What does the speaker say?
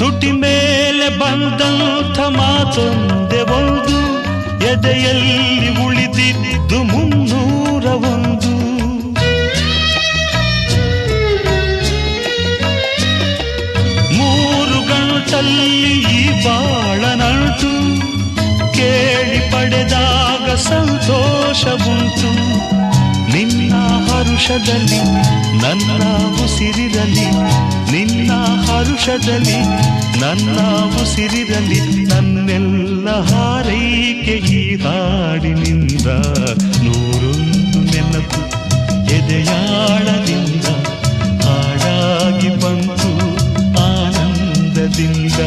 ತುಟಿ ಮೇಲೆ ಬಂದಂಥ ಮಾತೊಂದೆ ಒಂದು, ಎದೆಯಲ್ಲಿ ಉಳಿದಿದ್ದು 301. ಮೂರು ಗಂಟಲ್ಲಿ ಈ ಬಾಳನಂಟು, ಕೇಳಿ ಪಡೆದಾಗ ಸಂತೋಷವುಂಟು. ನಿನ್ನ ಹರುಷದಲ್ಲಿ ನನ್ನ ಉಸಿರಿರಲಿ, ನಿನ್ನ ಹರುಷದಲ್ಲಿ ನನ್ನ ಉಸಿರಿರಲಿ. ನನ್ನೆಲ್ಲ ಹಾರೈಕೆ ಈ ಹಾಡಿನಿಂದ, 101 ನೆನಪು ಎದೆಯಾಳದಿಂದ ಹಾಡಾಗಿ ಬಂತು ಆನಂದದಿಂದ.